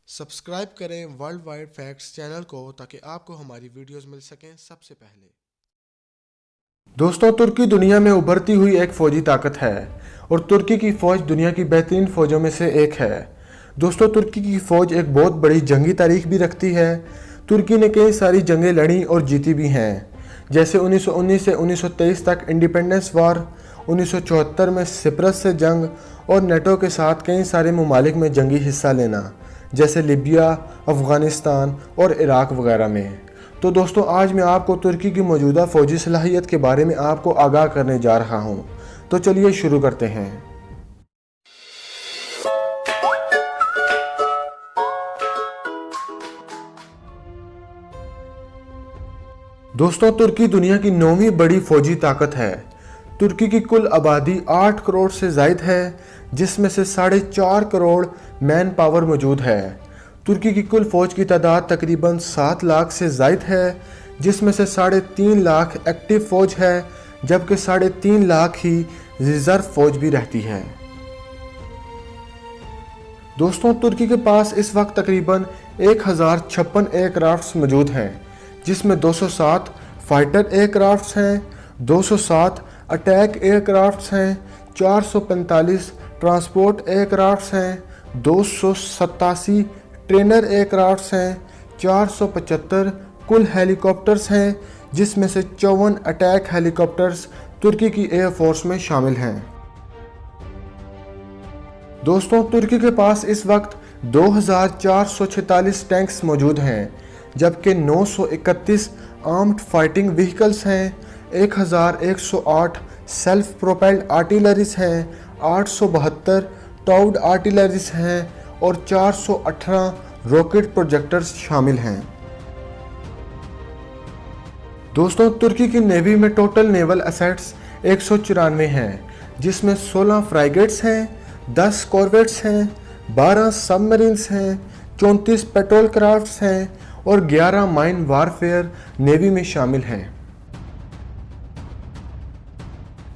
Subscribe करें world wide facts channel को ताकि आपको हमारी वीडियोस मिल सकें सबसे पहले। दोस्तों, तुर्की दुनिया में उभरती हुई एक फौजी ताकत है और तुर्की की फ़ौज दुनिया की बेहतरीन फ़ौजों में से एक है। दोस्तों, तुर्की की फ़ौज एक बहुत बड़ी जंगी तारीख भी रखती है। तुर्की ने कई सारी जंगें लड़ी और जीती भी हैं, जैसे 1919 से 1923 तक इंडिपेंडेंस वार, 1974 में सिप्रस से जंग और नेटो के साथ कई सारे ममालिक में जंगी हिस्सा लेना, जैसे लीबिया, अफ़गानिस्तान और इराक वगैरह में। तो दोस्तों, आज मैं आपको तुर्की की मौजूदा फ़ौजी सलाहियत के बारे में आपको आगाह करने जा रहा हूं। तो चलिए शुरू करते हैं। दोस्तों, तुर्की दुनिया की 9वीं बड़ी फ़ौजी ताकत है। तुर्की की कुल आबादी 8 करोड़ से ज़ायद है, जिसमें से 4.5 करोड़ मैन पावर मौजूद है। तुर्की की कुल फ़ौज की तादाद तकरीबन 7 लाख से ज़ायद है, जिसमें से 3.5 लाख एक्टिव फ़ौज है, जबकि 3.5 लाख ही रिज़र्व फ़ौज भी रहती है। दोस्तों, तुर्की के पास इस वक्त तकरीबन 1056 एयरक्राफ्ट्स मौजूद हैं, जिसमें 207 फाइटर एयरक्राफ्ट्स हैं, 207 अटैक एयरक्राफ्ट्स हैं, 445 ट्रांसपोर्ट एयरक्राफ्ट्स हैं, 287 ट्रेनर एयरक्राफ्ट्स हैं, 475 कुल हेलीकॉप्टर्स हैं, जिसमें से 54 अटैक हेलीकॉप्टर्स तुर्की की एयर फोर्स में शामिल हैं। दोस्तों, तुर्की के पास इस वक्त 2446 टैंक्स मौजूद हैं, जबकि 931 आर्म्ड फाइटिंग व्हीकल्स हैं, 1108 सेल्फ प्रोपेल्ड आर्टिलरीज हैं, 872 टाउड आर्टिलरीज हैं और 418 रॉकेट प्रोजेक्टर्स शामिल हैं। दोस्तों, तुर्की की नेवी में टोटल नेवल एसेट्स 194 हैं, जिसमें 16 फ्राइगेट्स हैं, 10 कॉर्वेट्स हैं, 12 सबमरीन्स हैं, 34 पेट्रोल क्राफ्ट्स हैं और 11 माइन वारफेयर नेवी में शामिल हैं।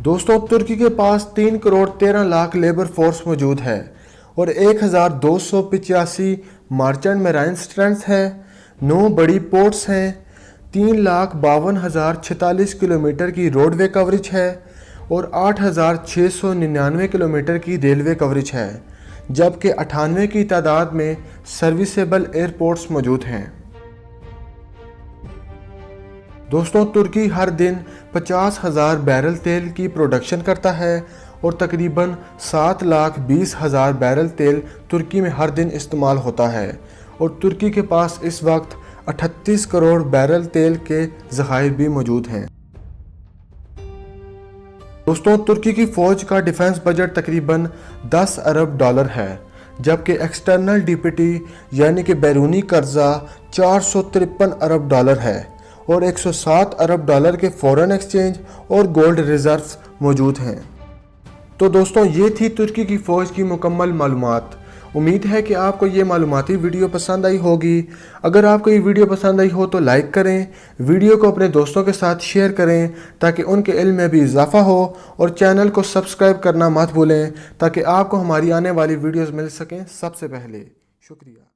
दोस्तों, तुर्की के पास 3 करोड़ 13 लाख लेबर फोर्स मौजूद है और 1285 मार्चेंट मैराइन स्ट्रेंथ है, 9 बड़ी पोर्ट्स हैं, 3,52,046 किलोमीटर की रोडवे कवरेज है और 8,699 किलोमीटर की रेलवे कवरेज है, जबकि 98 की तादाद में सर्विसेबल एयरपोर्ट्स मौजूद हैं। दोस्तों, तुर्की हर दिन 50,000 बैरल तेल की प्रोडक्शन करता है और तकरीबन 7,20,000 बैरल तेल तुर्की में हर दिन इस्तेमाल होता है और तुर्की के पास इस वक्त 38 करोड़ बैरल तेल के ज़खायर भी मौजूद हैं। दोस्तों, तुर्की की फ़ौज का डिफेंस बजट तकरीबन 10 अरब डॉलर है, जबकि एक्सटर्नल डीपीटी यानी कि बैरूनी कर्जा 453 अरब डॉलर है और 107 अरब डॉलर के फॉरेन एक्सचेंज और गोल्ड रिजर्व्स मौजूद हैं। तो दोस्तों, ये थी तुर्की की फ़ौज की मुकम्मल मालूमात। उम्मीद है कि आपको ये मालूमाती वीडियो पसंद आई होगी। अगर आपको ये वीडियो पसंद आई हो तो लाइक करें, वीडियो को अपने दोस्तों के साथ शेयर करें ताकि उनके इल्म में भी इजाफ़ा हो, और चैनल को सब्सक्राइब करना मत भूलें ताकि आपको हमारी आने वाली वीडियोज़ मिल सकें सबसे पहले। शुक्रिया।